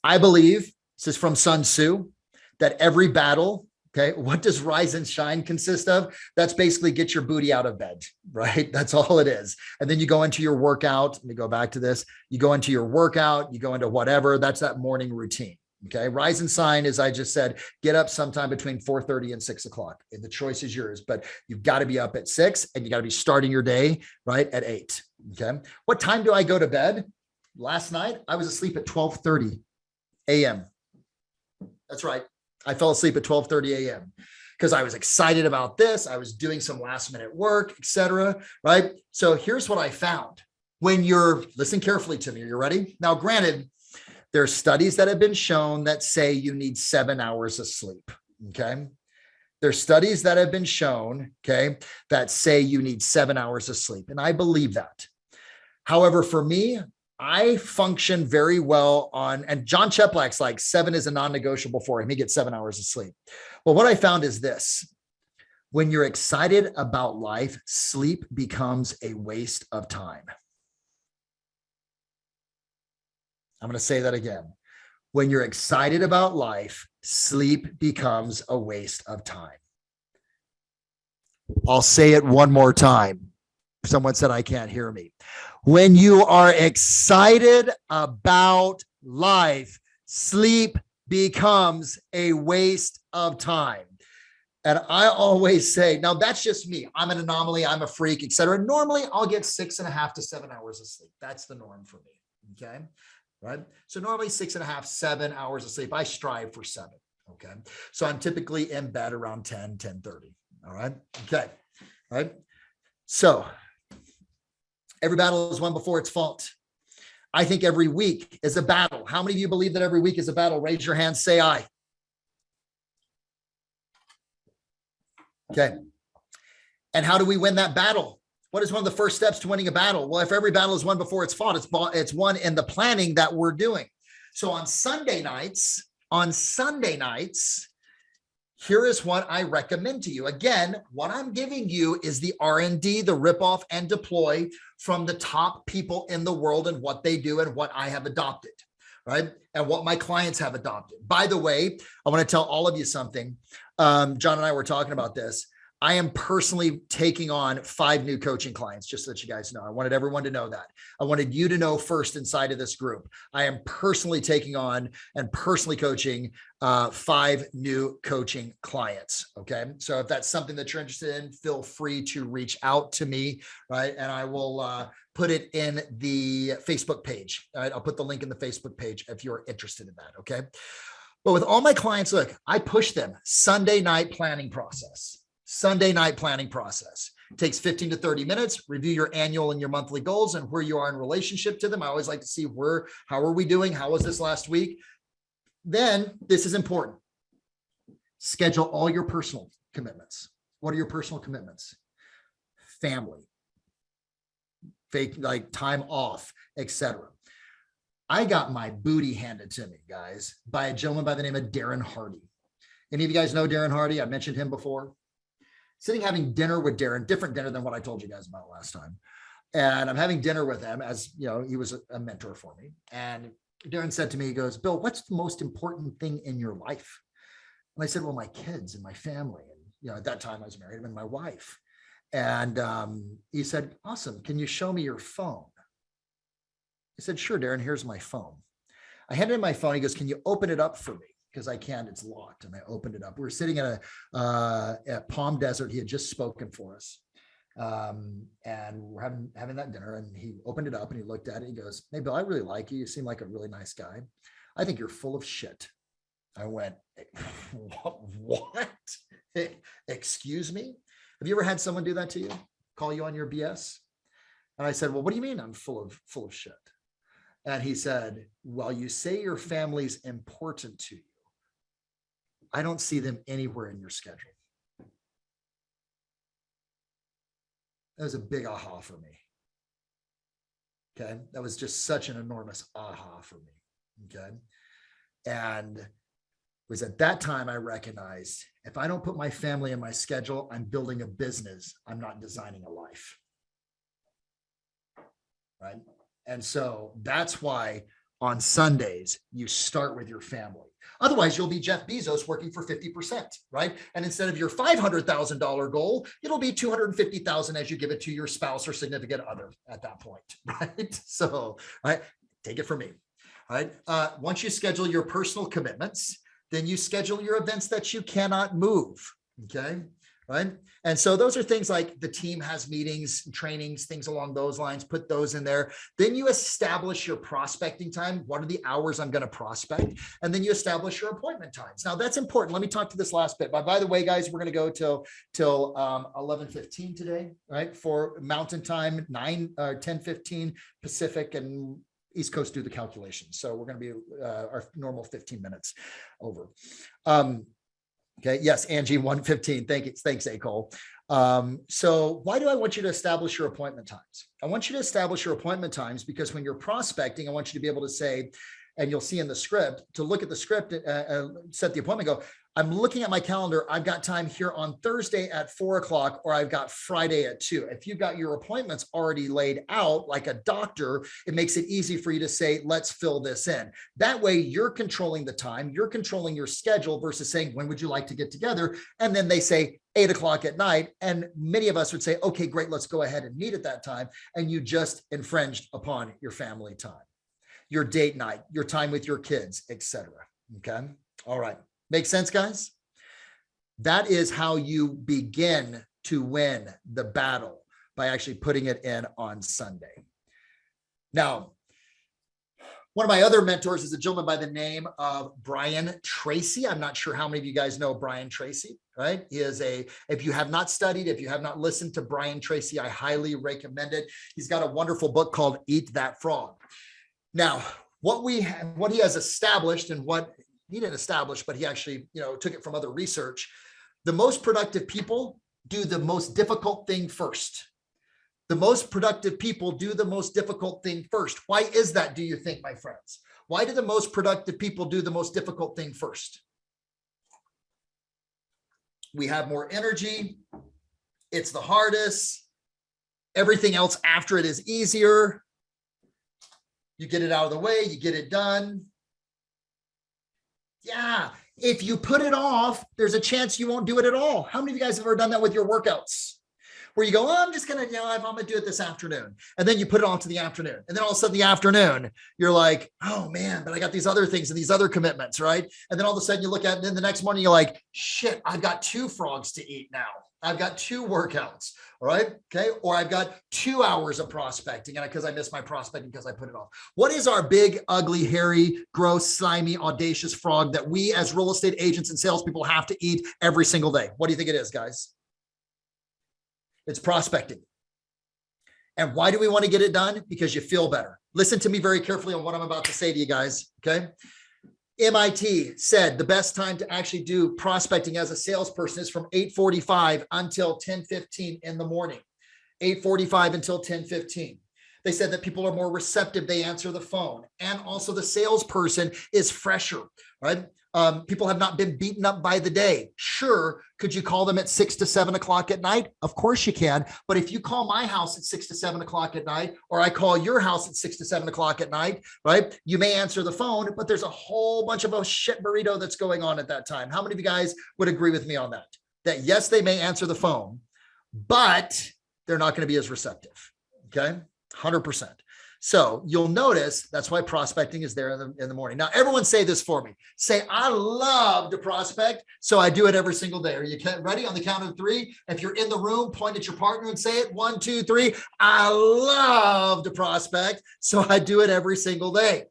I believe, this is from Sun Tzu, that every battle, okay, what does rise and shine consist of? That's basically get your booty out of bed, right? That's all it is. And then you go into your workout. Let me go back to this. You go into your workout, you go into whatever. That's that morning routine. Okay. Rise and shine, as I just said, get up sometime between 4:30 and 6 o'clock. The choice is yours, but you've got to be up at 6 and you got to be starting your day right at 8. Okay. What time do I go to bed? Last night, I was asleep at 12:30 a.m. That's right. I fell asleep at 12:30 a.m. because I was excited about this. I was doing some last minute work, etc. Right. So here's what I found. When you're, listen carefully to me. Are you ready? Now, granted, there are studies that have been shown that say you need 7 hours of sleep. Okay. There's studies that have been shown, okay, that say you need 7 hours of sleep. And I believe that. However, for me, I function very well on, and John Cheplak's like 7 is a non-negotiable for him. He gets 7 hours of sleep. Well, what I found is this: when you're excited about life, sleep becomes a waste of time. I'm going to say that again. When you're excited about life, sleep becomes a waste of time. I'll say it one more time. Someone said I can't hear me. When you are excited about life, sleep becomes a waste of time. And I always say, now that's just me. I'm an anomaly. I'm a freak, etc. Normally, I'll get 6.5 to 7 hours of sleep. That's the norm for me. Okay. Right. So normally 6.5, 7 hours of sleep. I strive for 7. Okay. So I'm typically in bed around 10, 10:30. All right. Okay. All right. So every battle is won before it's fought. I think every week is a battle. How many of you believe that every week is a battle? Raise your hand, say aye. Okay. And how do we win that battle? What is one of the first steps to winning a battle? Well, if every battle is won before it's fought, it's won in the planning that we're doing. So on Sunday nights, here is what I recommend to you. Again, what I'm giving you is the R&D, the rip off and deploy from the top people in the world and what they do and what I have adopted, right? And what my clients have adopted. By the way, I want to tell all of you something. John and I were talking about this. I am personally taking on 5 new coaching clients, just so that you guys know. I wanted everyone to know that. I wanted you to know first inside of this group. I am personally taking on and personally coaching 5 new coaching clients. Okay. So if that's something that you're interested in, feel free to reach out to me, right? And I will put it in the Facebook page. All right. I'll put the link in the Facebook page if you're interested in that. Okay. But with all my clients, look, I push them Sunday night planning process. It takes 15 to 30 minutes. Review your annual and your monthly goals and where you are in relationship to them. I always like to see how are we doing? How was this last week? Then this is important. Schedule all your personal commitments. What are your personal commitments? Family, like time off, etc. I got my booty handed to me, guys, by a gentleman by the name of Darren Hardy. Any of you guys know Darren Hardy? I mentioned him before. Sitting having dinner with Darren, different dinner than what I told you guys about last time. And I'm having dinner with him, as you know, he was a mentor for me. And Darren said to me, he goes, Bill, what's the most important thing in your life? And I said, well, my kids and my family. And, at that time I was married and my wife. And he said, awesome. Can you show me your phone? I said, sure, Darren, here's my phone. I handed him my phone. He goes, can you open it up for me? Because I can't, it's locked. And I opened it up. We were sitting at Palm Desert. He had just spoken for us. And we're having that dinner, and he opened it up and he looked at it. He goes, hey, Bill, I really like you. You seem like a really nice guy. I think you're full of shit. I went, what? Excuse me? Have you ever had someone do that to you? Call you on your BS? And I said, well, what do you mean I'm full of shit? And he said, well, you say your family's important to you. I don't see them anywhere in your schedule. That was a big aha for me. Okay. That was just such an enormous aha for me. Okay. And it was at that time I recognized if I don't put my family in my schedule, I'm building a business. I'm not designing a life. Right. And so that's why On Sundays, you start with your family. Otherwise, you'll be Jeff Bezos working for 50%, right? And instead of your $500,000 goal, it'll be $250,000 as you give it to your spouse or significant other at that point, right? So, right, take it from me, right? Once you schedule your personal commitments, then you schedule your events that you cannot move, okay? Right. And so those are things like the team has meetings, trainings, things along those lines, put those in there. Then you establish your prospecting time. What are the hours I'm going to prospect? And then you establish your appointment times. Now that's important. Let me talk to this last bit. By the way, guys, we're going to go till 11:15 today, right? For Mountain Time, 10:15 Pacific, and East Coast do the calculations. So we're going to be our normal 15 minutes over. Okay. Yes, Angie, 1:15. Thank you. Thanks, A. Cole. So why do I want you to establish your appointment times? I want you to establish your appointment times because when you're prospecting, I want you to be able to say, and you'll see in the script, to look at the script, set the appointment, go, I'm looking at my calendar. I've got time here on Thursday at 4:00, or I've got Friday at 2. If you've got your appointments already laid out like a doctor, it makes it easy for you to say, let's fill this in. That way you're controlling the time, you're controlling your schedule versus saying, when would you like to get together? And then they say 8:00 at night. And many of us would say, okay, great, let's go ahead and meet at that time. And you just infringed upon your family time, your date night, your time with your kids, etc. Okay. All right. Make sense, guys? That is how you begin to win the battle, by actually putting it in on Sunday. Now, one of my other mentors is a gentleman by the name of Brian Tracy. I'm not sure how many of you guys know Brian Tracy, right? He is if you have not studied, if you have not listened to Brian Tracy, I highly recommend it. He's got a wonderful book called Eat That Frog. Now, what he has established, and what he didn't establish, but he actually, took it from other research. The most productive people do the most difficult thing first. The most productive people do the most difficult thing first. Why is that, do you think, my friends? Why do the most productive people do the most difficult thing first? We have more energy. It's the hardest. Everything else after it is easier. You get it out of the way, you get it done. Yeah, if you put it off, there's a chance you won't do it at all. How many of you guys have ever done that with your workouts? Where you go, oh, I'm just going to, I'm going to do it this afternoon. And then you put it on to the afternoon. And then all of a sudden the afternoon, you're like, oh man, but I got these other things and these other commitments, right? And then all of a sudden you look at it, and then the next morning you're like, shit, I've got 2 frogs to eat now. I've got 2 workouts, all right? Okay. Or I've got 2 hours of prospecting, and because I missed my prospecting because I put it off. What is our big, ugly, hairy, gross, slimy, audacious frog that we as real estate agents and salespeople have to eat every single day? What do you think it is, guys? It's prospecting. And why do we want to get it done? Because you feel better. Listen to me very carefully on what I'm about to say to you guys, okay? MIT said the best time to actually do prospecting as a salesperson is from 8:45 until 10:15 in the morning. 8:45 until 10:15. They said that people are more receptive. They answer the phone. And also the salesperson is fresher, right? People have not been beaten up by the day. Sure. Could you call them at 6 to 7 o'clock at night? Of course you can. But if you call my house at 6 to 7 o'clock at night, or I call your house at 6 to 7 o'clock at night, right? You may answer the phone, but there's a whole bunch of a shit burrito that's going on at that time. How many of you guys would agree with me on that? That yes, they may answer the phone, but they're not going to be as receptive. Okay. 100%. So you'll notice that's why prospecting is there in the morning. Now, everyone say this for me. Say, I love to prospect, so I do it every single day. Are you ready? On the count of 3. If you're in the room, point at your partner and say it. 1, 2, 3. I love to prospect, so I do it every single day.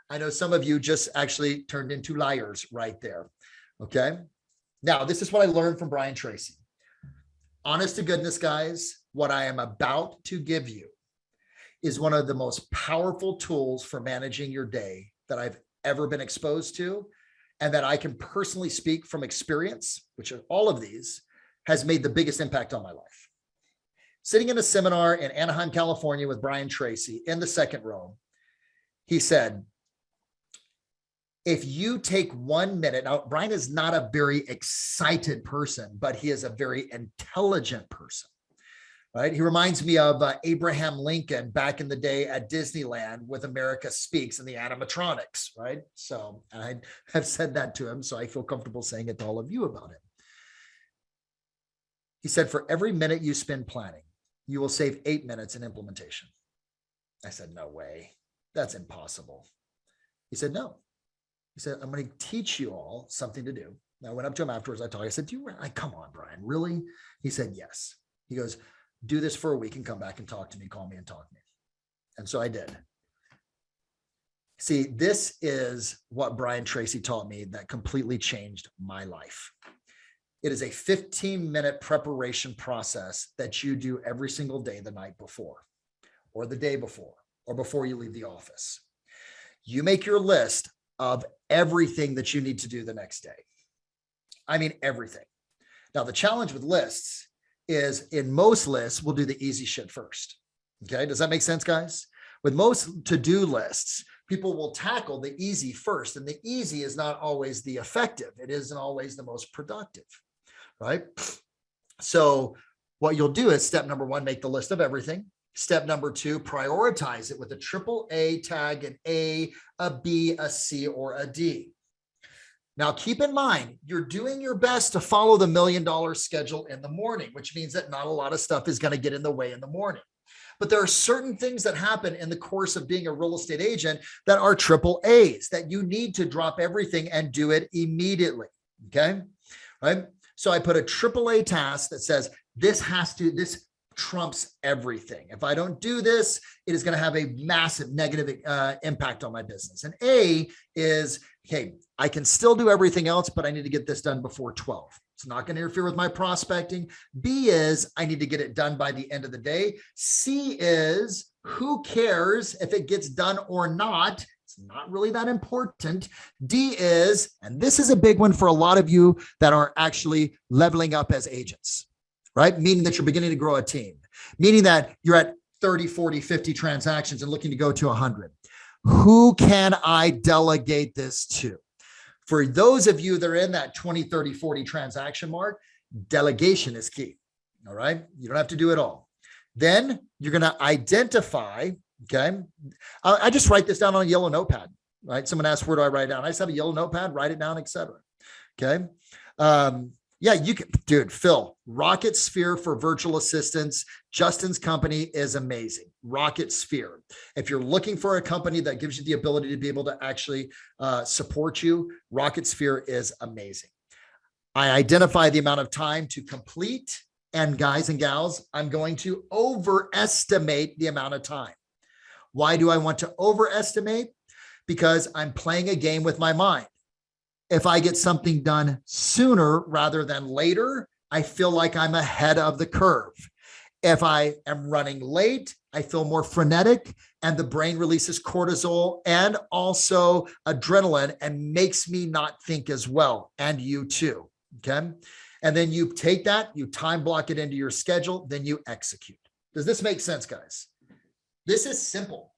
I know some of you just actually turned into liars right there. Okay. Now, this is what I learned from Brian Tracy. Honest to goodness, guys, what I am about to give you is one of the most powerful tools for managing your day that I've ever been exposed to, and that I can personally speak from experience, which are all of these, has made the biggest impact on my life. Sitting in a seminar in Anaheim, California with Brian Tracy in the second row, he said, if you take 1 minute, now Brian is not a very excited person, but he is a very intelligent person. right? He reminds me of Abraham Lincoln back in the day at Disneyland with America Speaks and the animatronics, right? So I have said that to him, so I feel comfortable saying it to all of you about it. He said, for every minute you spend planning, you will save 8 minutes in implementation. I said, no way. That's impossible. He said, no. He said, I'm going to teach you all something to do. And I went up to him afterwards. I said, come on, Brian, really? He said, yes. He goes, do this for a week and come back and talk to me, call me and talk to me. And so I did. See, this is what Brian Tracy taught me that completely changed my life. It is a 15-minute preparation process that you do every single day the night before, or the day before, or before you leave the office. You make your list of everything that you need to do the next day. I mean, everything. Now, the challenge with lists is in most lists, we'll do the easy shit first. Okay. Does that make sense, guys? With most to-do lists, people will tackle the easy first, and the easy is not always the effective. It isn't always the most productive, right? So what you'll do is step number 1, make the list of everything. Step number 2, prioritize it with a AAA tag, an A, a B, a C, or a D. Now, keep in mind, you're doing your best to follow the $1 million schedule in the morning, which means that not a lot of stuff is going to get in the way in the morning. But there are certain things that happen in the course of being a real estate agent that are AAAs that you need to drop everything and do it immediately. Okay. Right. So I put a AAA task that says this trumps everything. If I don't do this, it is going to have a massive negative impact on my business. And A is, hey, I can still do everything else, but I need to get this done before 12. It's not going to interfere with my prospecting. B is, I need to get it done by the end of the day. C is, who cares if it gets done or not? It's not really that important. D is, and this is a big one for a lot of you that are actually leveling up as agents, right? Meaning that you're beginning to grow a team, meaning that you're at 30, 40, 50 transactions and looking to go to 100. Who can I delegate this to? For those of you that are in that 20, 30, 40 transaction mark, delegation is key. All right. You don't have to do it all. Then you're going to identify. Okay. I just write this down on a yellow notepad, right? Someone asked, where do I write it down? I just have a yellow notepad, write it down, etc. Okay. Yeah, you can, dude, Phil, Rocket Sphere for virtual assistants. Justin's company is amazing. Rocket Sphere. If you're looking for a company that gives you the ability to be able to actually support you, Rocket Sphere is amazing. I identify the amount of time to complete, and guys and gals, I'm going to overestimate the amount of time. Why do I want to overestimate? Because I'm playing a game with my mind. If I get something done sooner rather than later, I feel like I'm ahead of the curve. If I am running late, I feel more frenetic, and the brain releases cortisol and also adrenaline and makes me not think as well. And you too. Okay. And then you take that, you time block it into your schedule, then you execute. Does this make sense, guys? This is simple.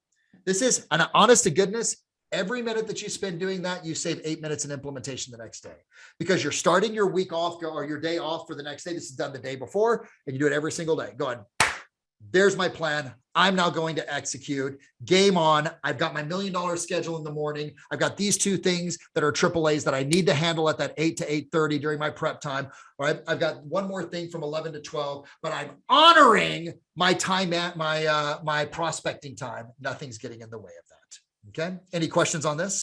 This is an honest to goodness. Every minute that you spend doing that, you save 8 minutes in implementation the next day, because you're starting your week off or your day off for the next day. This is done the day before, and you do it every single day. Go ahead. There's my plan. I'm now going to execute. Game on. I've got my $1 million schedule in the morning. I've got these 2 things that are AAAs that I need to handle at that 8 to 8:30 during my prep time. All right. I've got one more thing from 11 to 12, but I'm honoring my time at my prospecting time. Nothing's getting in the way of that. Okay. Any questions on this?